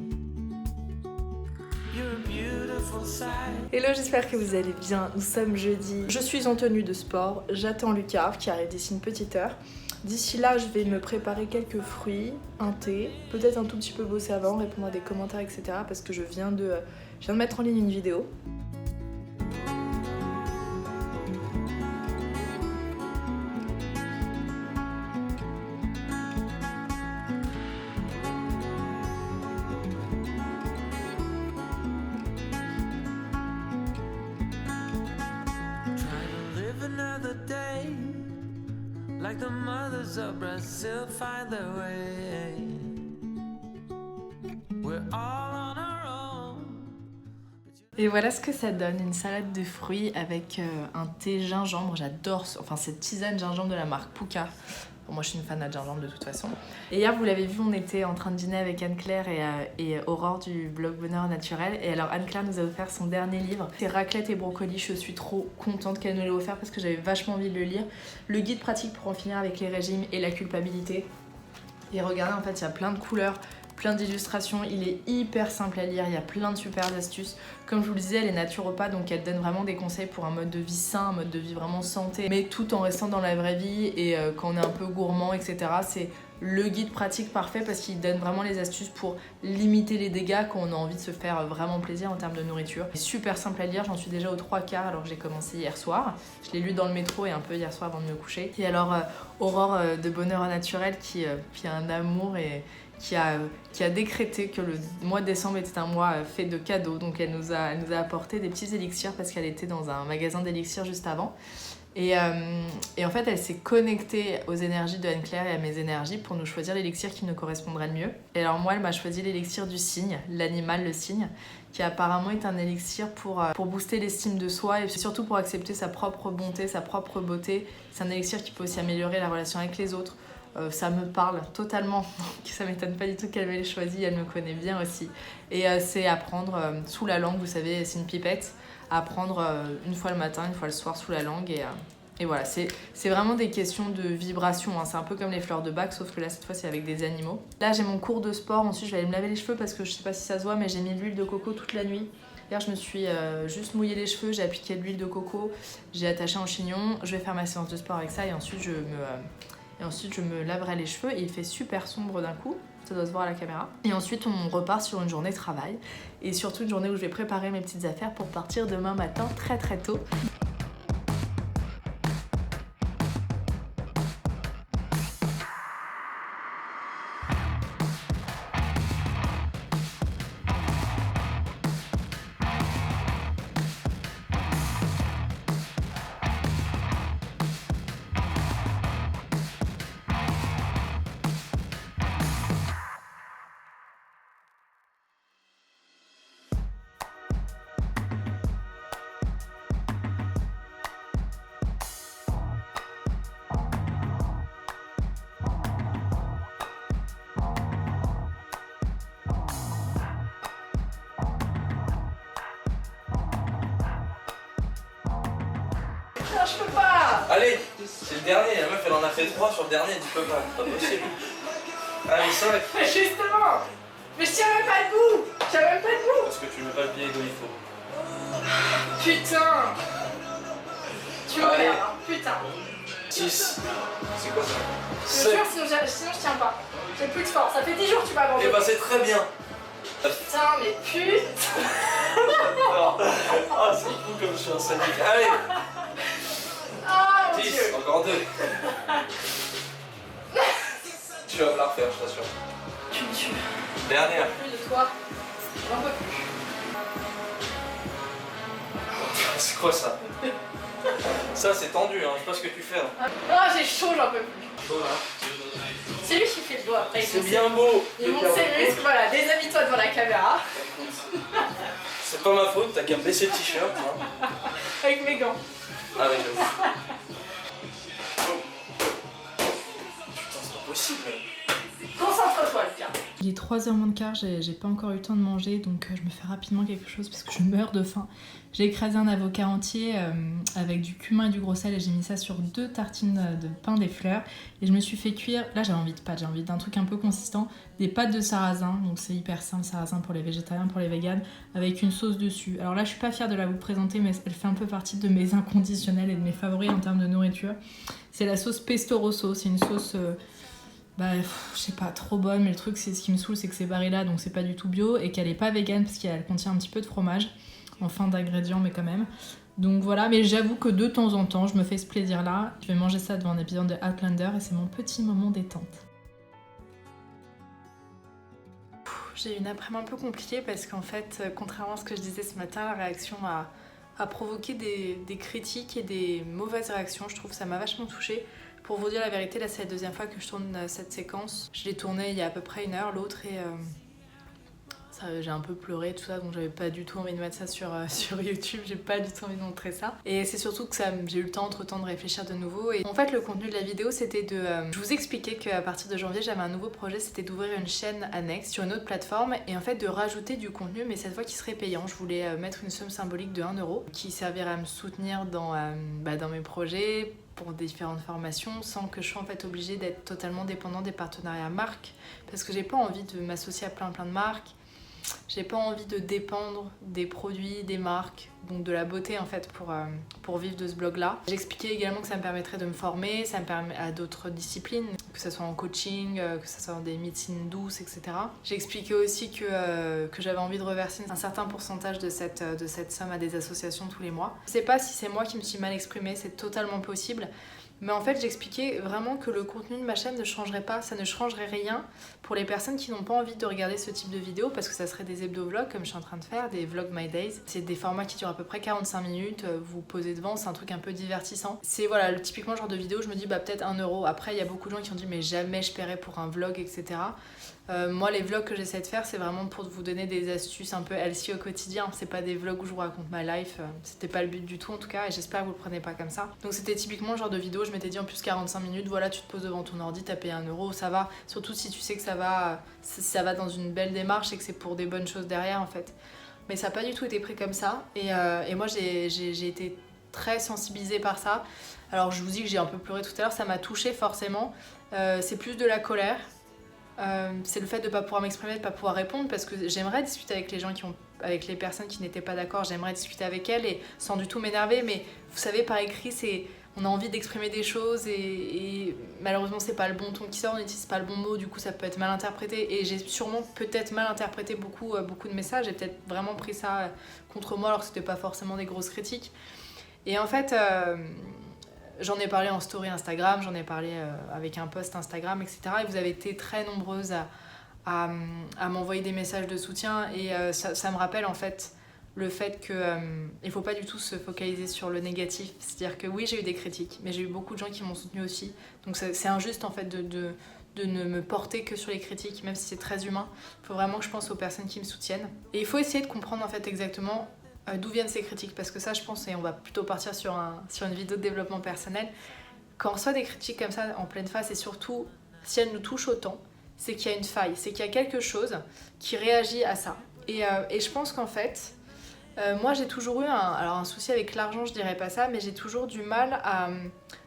Hello, j'espère que vous allez bien, nous sommes jeudi. Je suis en tenue de sport, j'attends Lucas qui arrive d'ici une petite heure. D'ici là, je vais me préparer quelques fruits, un thé, peut-être un tout petit peu bosser avant, répondre à des commentaires, etc. Parce que je viens de mettre en ligne une vidéo. Like the mothers of Brazil find their way. We're all on our own. Et voilà ce que ça donne, une salade de fruits avec un thé gingembre. J'adore, enfin cette tisane gingembre de la marque Pouka. Bon, moi je suis une fan de gingembre de toute façon. Et hier vous l'avez vu, on était en train de dîner avec Anne-Claire et Aurore du blog Bonheur Naturel. Et alors Anne-Claire nous a offert son dernier livre, c'est Raclette et Brocoli. Je suis trop contente qu'elle nous l'ait offert parce que j'avais vachement envie de le lire. Le guide pratique pour en finir avec les régimes et la culpabilité. Et regardez, en fait il y a plein de couleurs, plein d'illustrations, il est hyper simple à lire, il y a plein de super astuces. Comme je vous le disais, elle est naturopathe, donc elle donne vraiment des conseils pour un mode de vie sain, un mode de vie vraiment santé, mais tout en restant dans la vraie vie et quand on est un peu gourmand, etc. C'est le guide pratique parfait parce qu'il donne vraiment les astuces pour limiter les dégâts quand on a envie de se faire vraiment plaisir en termes de nourriture. C'est super simple à lire, j'en suis déjà aux 3/4 alors que j'ai commencé hier soir. Je l'ai lu dans le métro et un peu hier soir avant de me coucher. Et alors Aurore de Bonheur Naturel qui a un amour et qui a décrété que le mois de décembre était un mois fait de cadeaux. Donc elle nous a apporté des petits élixirs parce qu'elle était dans un magasin d'élixirs juste avant. Et en fait, elle s'est connectée aux énergies de Anne-Claire et à mes énergies pour nous choisir l'élixir qui nous correspondrait le mieux. Et alors moi, elle m'a choisi l'élixir du cygne, l'animal, le cygne, qui apparemment est un élixir pour booster l'estime de soi et surtout pour accepter sa propre bonté, sa propre beauté. C'est un élixir qui peut aussi améliorer la relation avec les autres. Ça me parle totalement, donc ça m'étonne pas du tout qu'elle m'ait choisi, elle me connaît bien aussi. Et c'est à prendre sous la langue, vous savez, c'est une pipette, à prendre une fois le matin, une fois le soir sous la langue. Et voilà, c'est vraiment des questions de vibration, hein. C'est un peu comme les fleurs de bac, sauf que là cette fois c'est avec des animaux. Là j'ai mon cours de sport, ensuite je vais aller me laver les cheveux parce que je sais pas si ça se voit, mais j'ai mis de l'huile de coco toute la nuit. Hier je me suis juste mouillé les cheveux, j'ai appliqué de l'huile de coco, j'ai attaché un chignon, je vais faire ma séance de sport avec ça et ensuite je me laverai les cheveux et il fait super sombre d'un coup, ça doit se voir à la caméra. Et ensuite on repart sur une journée de travail et surtout une journée où je vais préparer mes petites affaires pour partir demain matin très très tôt. je peux pas. Allez, c'est le dernier, la meuf elle en a fait 3 sur le dernier, tu peux pas, c'est pas possible. Allez, 5. Mais justement. Mais je tiens même pas debout. Je tiens même pas debout. Parce que tu mets pas le pied comme il faut. Putain. Tu m'emmerdes, hein. Putain. 6. C'est quoi ça? Je te jure, sinon je tiens pas. J'ai plus de force. Ça fait 10 jours que tu m'as abandonné. Eh bah c'est très bien. Putain, mais putain. Ah, c'est fou comme je suis un sadique. Allez. Ah mon 10, Dieu. encore 2. Tu vas me la refaire, je t'assure. Tu me tues. Dernière. Plus de toi. J'en peux plus. C'est quoi ça? Ça c'est tendu, hein. Je sais pas ce que tu fais. Hein. Ah, j'ai chaud, j'en peux plus. Chaud là. C'est lui qui fait le doigt après. C'est bien beau. Il monte ses muscles, voilà, déshabille-toi devant la caméra. C'est pas ma faute, t'as qu'à me baisser le t-shirt. Hein. Avec mes gants. Ah ouais, j'avoue. Putain, c'est pas possible. Concentre-toi, Lucas. Il est 3h moins de quart, j'ai pas encore eu le temps de manger, donc je me fais rapidement quelque chose parce que je meurs de faim. J'ai écrasé un avocat entier avec du cumin et du gros sel et j'ai mis ça sur 2 tartines de pain des fleurs. Et je me suis fait cuire, là j'avais envie de pâtes, j'ai envie d'un truc un peu consistant, des pâtes de sarrasin, donc c'est hyper simple, sarrasin pour les végétariens, pour les véganes, avec une sauce dessus. Alors là je suis pas fière de la vous présenter, mais elle fait un peu partie de mes inconditionnels et de mes favoris en termes de nourriture. C'est la sauce pesto rosso, c'est une sauce... je sais pas, trop bonne, mais le truc, c'est ce qui me saoule, c'est que c'est Barilla, donc c'est pas du tout bio, et qu'elle est pas végane parce qu'elle contient un petit peu de fromage, en fin d'ingrédients, mais quand même. Donc voilà, mais j'avoue que de temps en temps, je me fais ce plaisir-là. Je vais manger ça devant un épisode de Outlander, et c'est mon petit moment détente. J'ai eu une après-midi un peu compliquée parce qu'en fait, contrairement à ce que je disais ce matin, la réaction a provoqué des critiques et des mauvaises réactions. Je trouve que ça m'a vachement touchée. Pour vous dire la vérité, là c'est la deuxième fois que je tourne cette séquence. Je l'ai tournée il y a à peu près 1 heure, l'autre, et j'ai un peu pleuré tout ça, donc j'avais pas du tout envie de mettre ça sur YouTube, j'ai pas du tout envie de montrer ça. Et c'est surtout que j'ai eu le temps entre-temps de réfléchir de nouveau. Et en fait le contenu de la vidéo c'était de... je vous expliquais qu'à partir de janvier j'avais un nouveau projet, c'était d'ouvrir une chaîne annexe sur une autre plateforme et en fait de rajouter du contenu, mais cette fois qui serait payant. Je voulais mettre une somme symbolique de 1€ qui servirait à me soutenir dans mes projets, pour différentes formations, sans que je sois en fait obligée d'être totalement dépendante des partenariats marques, parce que j'ai pas envie de m'associer à plein de marques, j'ai pas envie de dépendre des produits, des marques, donc de la beauté en fait pour vivre de ce blog là. J'expliquais également que ça me permettrait de me former, ça me permet à d'autres disciplines, que ce soit en coaching, que ce soit dans des médecines douces, etc. J'ai expliqué aussi que j'avais envie de reverser un certain pourcentage de cette somme à des associations tous les mois. Je sais pas si c'est moi qui me suis mal exprimée, c'est totalement possible. Mais en fait, j'expliquais vraiment que le contenu de ma chaîne ne changerait pas, ça ne changerait rien pour les personnes qui n'ont pas envie de regarder ce type de vidéos parce que ça serait des hebdo-vlogs comme je suis en train de faire, des vlog my days. C'est des formats qui durent à peu près 45 minutes, vous posez devant, c'est un truc un peu divertissant. C'est voilà, typiquement le genre de vidéo, je me dis peut-être 1€. Après, il y a beaucoup de gens qui ont dit mais jamais je paierai pour un vlog, etc. Moi, les vlogs que j'essaie de faire, c'est vraiment pour vous donner des astuces un peu healthy au quotidien. C'est pas des vlogs où je vous raconte ma life, c'était pas le but du tout en tout cas, et j'espère que vous le prenez pas comme ça. Donc c'était typiquement le genre de vidéo, je m'étais dit en plus 45 minutes, voilà, tu te poses devant ton ordi, t'as payé 1€, ça va. Surtout si tu sais que ça va dans une belle démarche et que c'est pour des bonnes choses derrière en fait. Mais ça n'a pas du tout été pris comme ça, et moi j'ai été très sensibilisée par ça. Alors je vous dis que j'ai un peu pleuré tout à l'heure, ça m'a touchée forcément. C'est plus de la colère. C'est le fait de ne pas pouvoir m'exprimer, de ne pas pouvoir répondre, parce que j'aimerais discuter avec les gens avec les personnes qui n'étaient pas d'accord, j'aimerais discuter avec elles et sans du tout m'énerver, mais vous savez par écrit on a envie d'exprimer des choses et malheureusement c'est pas le bon ton qui sort, on n'utilise pas le bon mot, du coup ça peut être mal interprété et j'ai sûrement peut-être mal interprété beaucoup de messages, j'ai peut-être vraiment pris ça contre moi alors que c'était pas forcément des grosses critiques. Et en fait j'en ai parlé en story Instagram, j'en ai parlé avec un post Instagram, etc. Et vous avez été très nombreuses à m'envoyer des messages de soutien. Et ça me rappelle en fait le fait qu'il ne faut pas du tout se focaliser sur le négatif. C'est-à-dire que oui, j'ai eu des critiques, mais j'ai eu beaucoup de gens qui m'ont soutenue aussi. Donc c'est injuste en fait de ne me porter que sur les critiques, même si c'est très humain. Il faut vraiment que je pense aux personnes qui me soutiennent. Et il faut essayer de comprendre en fait exactement d'où viennent ces critiques, parce que ça je pense, et on va plutôt partir sur une vidéo de développement personnel, quand on reçoit des critiques comme ça en pleine face, et surtout si elles nous touchent autant, c'est qu'il y a une faille, c'est qu'il y a quelque chose qui réagit à ça. Et je pense qu'en fait, Moi j'ai toujours eu un souci avec l'argent, je dirais pas ça, mais j'ai toujours du mal à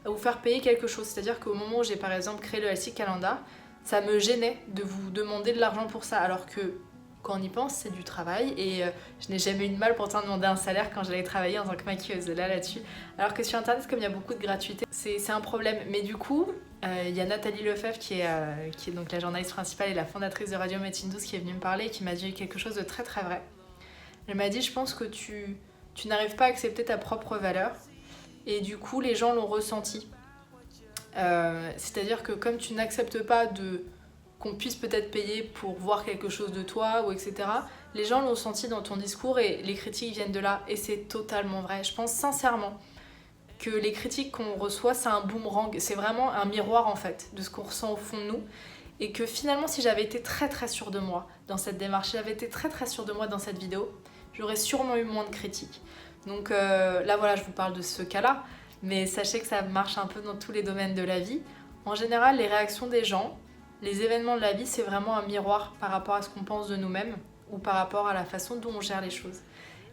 vous faire payer quelque chose. C'est-à-dire qu'au moment où j'ai par exemple créé le LC Calendar, ça me gênait de vous demander de l'argent pour ça, alors que quand on y pense, c'est du travail et je n'ai jamais eu de mal pourtant à demander un salaire quand j'allais travailler en tant que maquilleuse là-dessus. Alors que sur internet, comme il y a beaucoup de gratuité, c'est un problème. Mais du coup, il y a Nathalie Lefebvre qui est donc la journaliste principale et la fondatrice de Radio Médecine Douce qui est venue me parler et qui m'a dit quelque chose de très très vrai. Elle m'a dit, je pense que tu n'arrives pas à accepter ta propre valeur et du coup les gens l'ont ressenti. C'est-à-dire que comme tu n'acceptes pas qu'on puisse peut-être payer pour voir quelque chose de toi ou etc., les gens l'ont senti dans ton discours et les critiques viennent de là et c'est totalement vrai. Je pense sincèrement que les critiques qu'on reçoit, c'est un boomerang, c'est vraiment un miroir en fait de ce qu'on ressent au fond de nous. Et que finalement, si j'avais été très très sûre de moi dans cette démarche, si j'avais été très très sûre de moi dans cette vidéo, j'aurais sûrement eu moins de critiques. Donc là voilà, je vous parle de ce cas-là, mais sachez que ça marche un peu dans tous les domaines de la vie. En général, les réactions des gens, les événements de la vie, c'est vraiment un miroir par rapport à ce qu'on pense de nous-mêmes ou par rapport à la façon dont on gère les choses.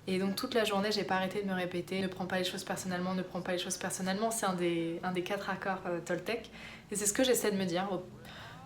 Et donc toute la journée, j'ai pas arrêté de me répéter, ne prends pas les choses personnellement, ne prends pas les choses personnellement, c'est un des 4 accords Toltec. Et c'est ce que j'essaie de me dire.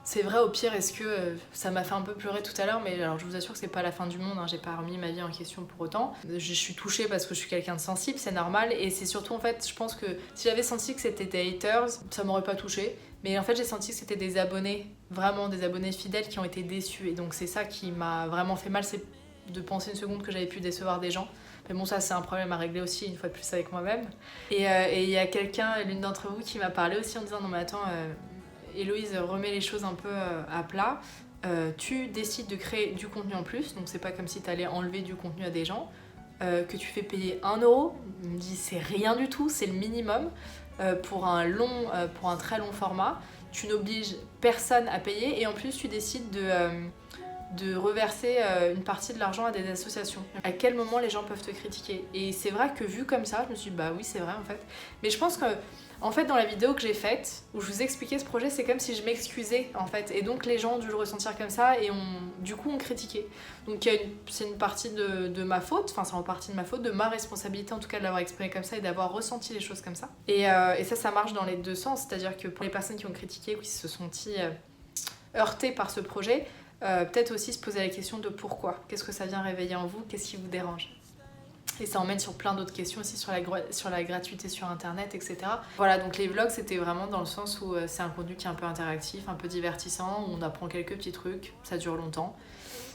C'est vrai, au pire, est-ce que ça m'a fait un peu pleurer tout à l'heure, mais alors je vous assure que c'est pas la fin du monde, hein, j'ai pas remis ma vie en question pour autant. Je suis touchée parce que je suis quelqu'un de sensible, c'est normal, et c'est surtout en fait, je pense que si j'avais senti que c'était des haters, ça m'aurait pas touchée, mais en fait j'ai senti que c'était des abonnés, vraiment des abonnés fidèles qui ont été déçus, et donc c'est ça qui m'a vraiment fait mal, c'est de penser une seconde que j'avais pu décevoir des gens. Mais bon, ça c'est un problème à régler aussi, une fois de plus avec moi-même. Et il y a quelqu'un, l'une d'entre vous, qui m'a parlé aussi en disant non mais attends, Héloïse, remets les choses un peu à plat. Tu décides de créer du contenu en plus, donc c'est pas comme si t'allais enlever du contenu à des gens, que tu fais payer 1 €. Il me dit c'est rien du tout, c'est le minimum pour un très long format. Tu n'obliges personne à payer et en plus tu décides de reverser une partie de l'argent à des associations. À quel moment les gens peuvent te critiquer? Et c'est vrai que vu comme ça, je me suis dit bah oui c'est vrai en fait. Mais je pense que en fait dans la vidéo que j'ai faite, où je vous expliquais ce projet, c'est comme si je m'excusais en fait. Et donc les gens ont dû le ressentir comme ça et du coup ont critiqué. Donc c'est une partie de ma faute, enfin c'est en partie de ma faute, de ma responsabilité en tout cas de l'avoir exprimé comme ça et d'avoir ressenti les choses comme ça. Et ça marche dans les deux sens, c'est-à-dire que pour les personnes qui ont critiqué ou qui se sont senties heurtées par ce projet, peut-être aussi se poser la question de pourquoi. Qu'est-ce que ça vient réveiller en vous? Qu'est-ce qui vous dérange? Et ça emmène sur plein d'autres questions aussi sur la gratuité sur internet, etc. Voilà, donc les vlogs c'était vraiment dans le sens où c'est un contenu qui est un peu interactif, un peu divertissant, où on apprend quelques petits trucs, ça dure longtemps.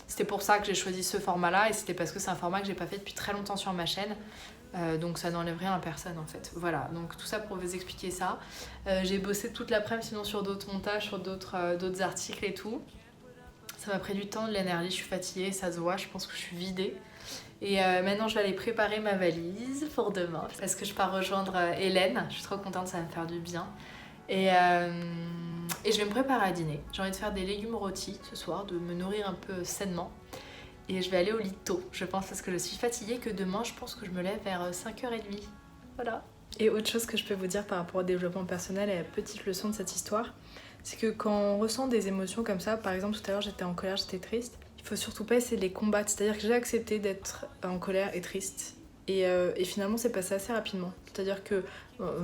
C'était pour ça que j'ai choisi ce format-là et c'était parce que c'est un format que j'ai pas fait depuis très longtemps sur ma chaîne. Donc ça n'enlève rien à personne en fait. Voilà, donc tout ça pour vous expliquer ça. J'ai bossé toute l'après-midi sinon sur d'autres montages, sur d'autres articles et tout. Ça m'a pris du temps, de l'énergie, je suis fatiguée, ça se voit, je pense que je suis vidée. Et maintenant je vais aller préparer ma valise pour demain parce que je pars rejoindre Hélène, je suis trop contente, ça va me faire du bien. Et je vais me préparer à dîner. J'ai envie de faire des légumes rôtis ce soir, de me nourrir un peu sainement. Et je vais aller au lit tôt, je pense, parce que je suis fatiguée, que demain je pense que je me lève vers 5h30. Voilà. Et autre chose que je peux vous dire par rapport au développement personnel et à la petite leçon de cette histoire, c'est que quand on ressent des émotions comme ça, par exemple tout à l'heure j'étais en colère, j'étais triste, il faut surtout pas essayer de les combattre, c'est-à-dire que j'ai accepté d'être en colère et triste. Et finalement c'est passé assez rapidement, c'est-à-dire que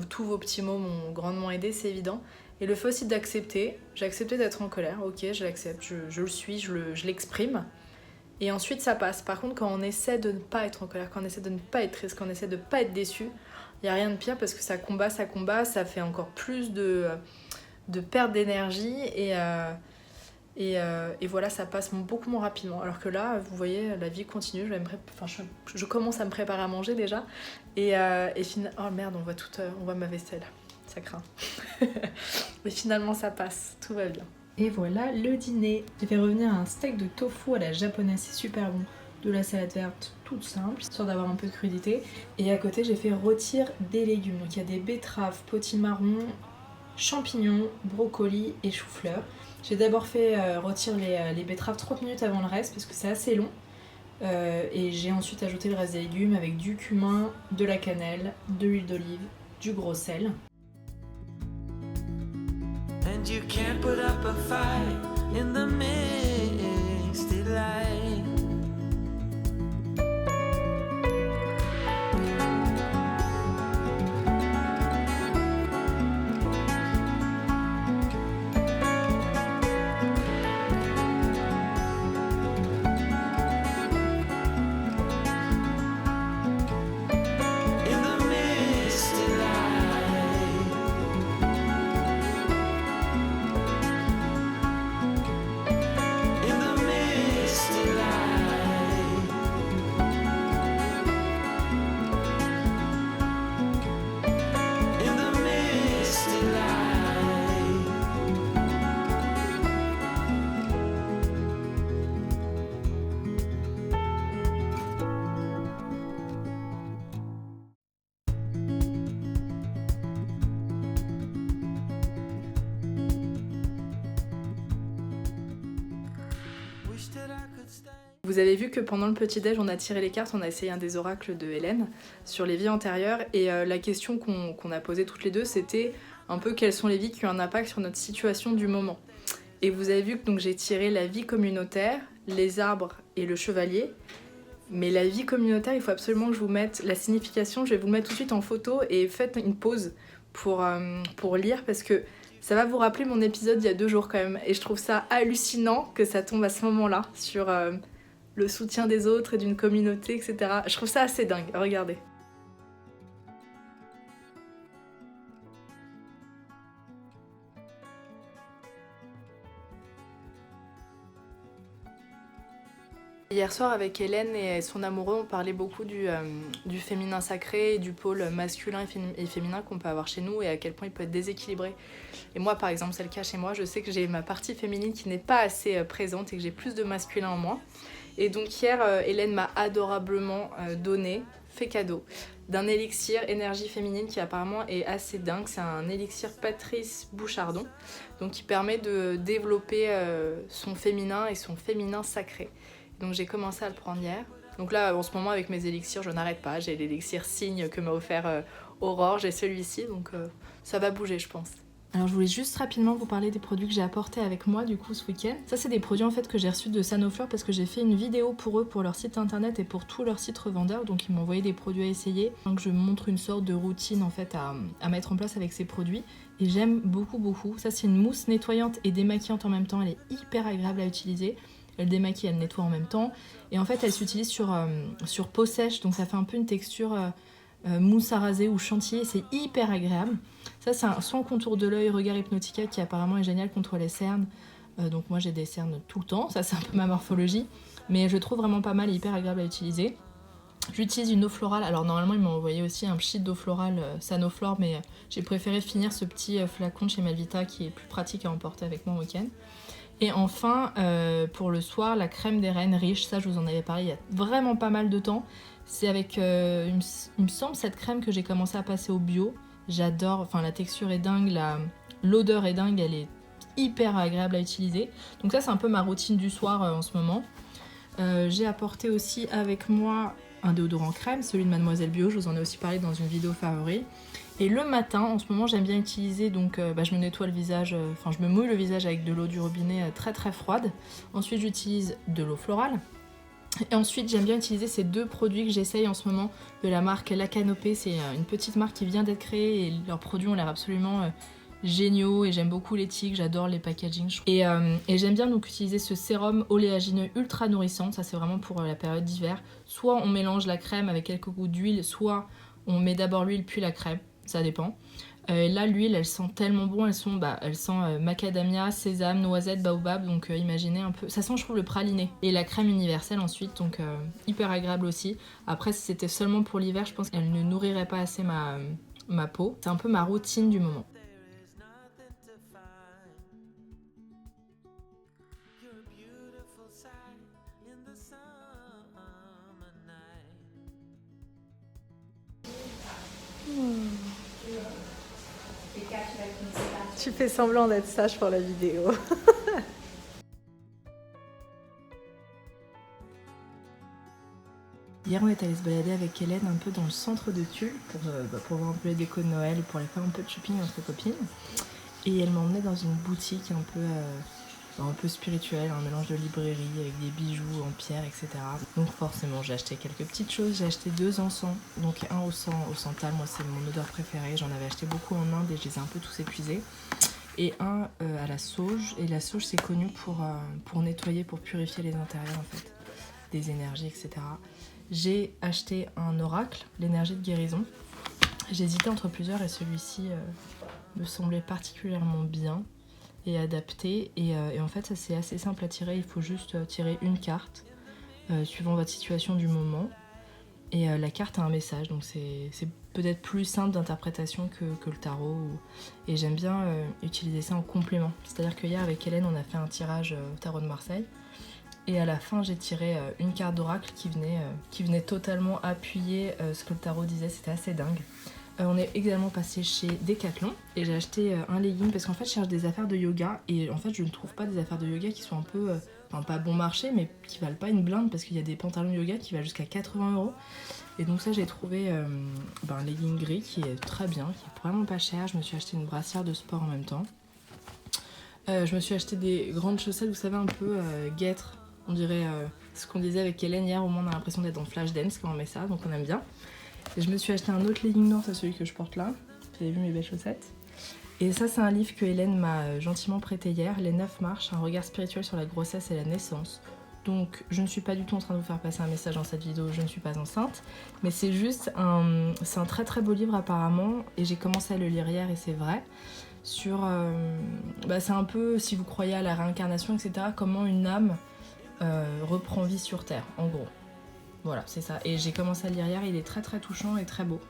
tous vos petits mots m'ont grandement aidé, c'est évident. Et le fait aussi d'accepter, j'ai accepté d'être en colère, ok je l'accepte, je le suis, je l'exprime. Et ensuite ça passe. Par contre quand on essaie de ne pas être en colère, quand on essaie de ne pas être triste, quand on essaie de ne pas être déçu, il n'y a rien de pire parce que ça combat, ça fait encore plus de perte d'énergie et voilà, ça passe beaucoup moins rapidement. Alors que là, vous voyez, la vie continue, je commence à me préparer à manger déjà et oh merde, on voit ma vaisselle, ça craint. Mais finalement ça passe, tout va bien. Et voilà le dîner. J'ai fait revenir un steak de tofu à la japonaise, c'est super bon. De la salade verte toute simple, histoire d'avoir un peu de crudité. Et à côté, j'ai fait rôtir des légumes. Donc il y a des betteraves, potimarron, champignons, brocolis et chou-fleur. J'ai d'abord fait rôtir les betteraves 30 minutes avant le reste parce que c'est assez long. Et j'ai ensuite ajouté le reste des légumes avec du cumin, de la cannelle, de l'huile d'olive, du gros sel. And you can't put up a fight in the mixed light. Vous avez vu que pendant le petit-déj, on a tiré les cartes, on a essayé un des oracles de Hélène sur les vies antérieures. Et la question qu'on a posée toutes les deux, c'était un peu quelles sont les vies qui ont un impact sur notre situation du moment. Et vous avez vu que donc, j'ai tiré la vie communautaire, les arbres et le chevalier. Mais la vie communautaire, il faut absolument que je vous mette la signification. Je vais vous le mettre tout de suite en photo et faites une pause pour lire parce que ça va vous rappeler mon épisode il y a 2 jours quand même. Et je trouve ça hallucinant que ça tombe à ce moment-là sur le soutien des autres et d'une communauté, etc. Je trouve ça assez dingue. Regardez. Hier soir avec Hélène et son amoureux, on parlait beaucoup du féminin sacré et du pôle masculin et féminin qu'on peut avoir chez nous et à quel point il peut être déséquilibré. Et moi par exemple, c'est le cas chez moi, je sais que j'ai ma partie féminine qui n'est pas assez présente et que j'ai plus de masculin en moi. Et donc hier, Hélène m'a adorablement fait cadeau d'un élixir énergie féminine qui apparemment est assez dingue. C'est un élixir Patrice Bouchardon, donc qui permet de développer son féminin et son féminin sacré. Donc j'ai commencé à le prendre hier. Donc là, en ce moment, avec mes élixirs, je n'arrête pas. J'ai l'élixir cygne que m'a offert Aurore, j'ai celui-ci, donc ça va bouger, je pense. Alors je voulais juste rapidement vous parler des produits que j'ai apportés avec moi du coup ce week-end. Ça c'est des produits en fait que j'ai reçus de Sanoflore parce que j'ai fait une vidéo pour eux, pour leur site internet et pour tous leurs sites revendeurs. Donc ils m'ont envoyé des produits à essayer. Donc je montre une sorte de routine en fait à mettre en place avec ces produits. Et j'aime beaucoup beaucoup. Ça c'est une mousse nettoyante et démaquillante en même temps. Elle est hyper agréable à utiliser. Elle démaquille, elle nettoie en même temps. Et en fait elle s'utilise sur peau sèche. Donc ça fait un peu une texture mousse à raser ou chantilly. C'est hyper agréable. Ça c'est un soin contour de l'œil Regard Hypnotica qui apparemment est génial contre les cernes. Donc moi j'ai des cernes tout le temps, ça c'est un peu ma morphologie. Mais je trouve vraiment pas mal et hyper agréable à utiliser. J'utilise une eau florale, alors normalement ils m'ont envoyé aussi un pchit d'eau florale Sanoflore, mais j'ai préféré finir ce petit flacon de chez Malvita qui est plus pratique à emporter avec moi au week-end. Et enfin, pour le soir, la crème des reines riche, ça je vous en avais parlé il y a vraiment pas mal de temps. C'est avec, il me semble, cette crème que j'ai commencé à passer au bio. J'adore, enfin la texture est dingue, l'odeur est dingue, elle est hyper agréable à utiliser. Donc ça c'est un peu ma routine du soir en ce moment. J'ai apporté aussi avec moi un déodorant crème, celui de Mademoiselle Bio, je vous en ai aussi parlé dans une vidéo favori. Et le matin, en ce moment j'aime bien utiliser, donc je me nettoie le visage, je me mouille le visage avec de l'eau du robinet très très froide. Ensuite j'utilise de l'eau florale. Et ensuite j'aime bien utiliser ces 2 produits que j'essaye en ce moment de la marque La Canopée. C'est une petite marque qui vient d'être créée et leurs produits ont l'air absolument géniaux et j'aime beaucoup l'éthique, j'adore les packaging. Et j'aime bien donc utiliser ce sérum oléagineux ultra nourrissant, ça c'est vraiment pour la période d'hiver. Soit on mélange la crème avec quelques gouttes d'huile, soit on met d'abord l'huile puis la crème, ça dépend. Là l'huile elle sent tellement bon, elle sent macadamia, sésame, noisette, baobab, donc imaginez un peu, ça sent je trouve le praliné. Et la crème universelle ensuite, donc hyper agréable aussi. Après si c'était seulement pour l'hiver, je pense qu'elle ne nourrirait pas assez ma peau. C'est un peu ma routine du moment. Tu fais semblant d'être sage pour la vidéo. Hier on est allé se balader avec Hélène un peu dans le centre de Tulle pour voir un peu les décos de Noël et pour aller faire un peu de shopping entre copines. Et elle m'a emmenée dans une boutique un peu spirituelle, un mélange de librairie avec des bijoux en pierre, etc. Donc forcément j'ai acheté quelques petites choses, j'ai acheté 2 encens, donc un au santal, moi c'est mon odeur préférée, j'en avais acheté beaucoup en Inde et je les ai un peu tous épuisés. Et un à la sauge, et la sauge c'est connu pour nettoyer, pour purifier les intérieurs en fait, des énergies, etc. J'ai acheté un oracle, l'énergie de guérison. J'ai hésité entre plusieurs et celui-ci me semblait particulièrement bien et adapté. Et en fait ça c'est assez simple à tirer, il faut juste tirer une carte suivant votre situation du moment. Et la carte a un message, donc c'est peut-être plus simple d'interprétation que le tarot. Et j'aime bien utiliser ça en complément. C'est-à-dire que hier avec Hélène on a fait un tirage au tarot de Marseille. Et à la fin j'ai tiré une carte d'oracle qui venait totalement appuyer ce que le tarot disait, c'était assez dingue. On est également passé chez Decathlon et j'ai acheté un legging parce qu'en fait je cherche des affaires de yoga et en fait je ne trouve pas des affaires de yoga qui sont un peu enfin pas bon marché, mais qui valent pas une blinde parce qu'il y a des pantalons yoga qui valent jusqu'à 80 €. Et donc ça j'ai trouvé un legging gris qui est très bien, qui est vraiment pas cher. Je me suis acheté une brassière de sport en même temps. Je me suis acheté des grandes chaussettes, vous savez, un peu guêtres. On dirait ce qu'on disait avec Hélène hier, au moins on a l'impression d'être dans Flashdance quand on met ça, donc on aime bien. Et je me suis acheté un autre legging noir, c'est celui que je porte là. Vous avez vu mes belles chaussettes. Et ça c'est un livre que Hélène m'a gentiment prêté hier, Les 9 marches, un regard spirituel sur la grossesse et la naissance. Donc je ne suis pas du tout en train de vous faire passer un message dans cette vidéo, je ne suis pas enceinte, mais c'est juste c'est un très très beau livre apparemment, et j'ai commencé à le lire hier et c'est vrai, sur c'est un peu, si vous croyez à la réincarnation, etc., comment une âme reprend vie sur Terre, en gros. Voilà, c'est ça. Et j'ai commencé à le lire hier, il est très très touchant et très beau.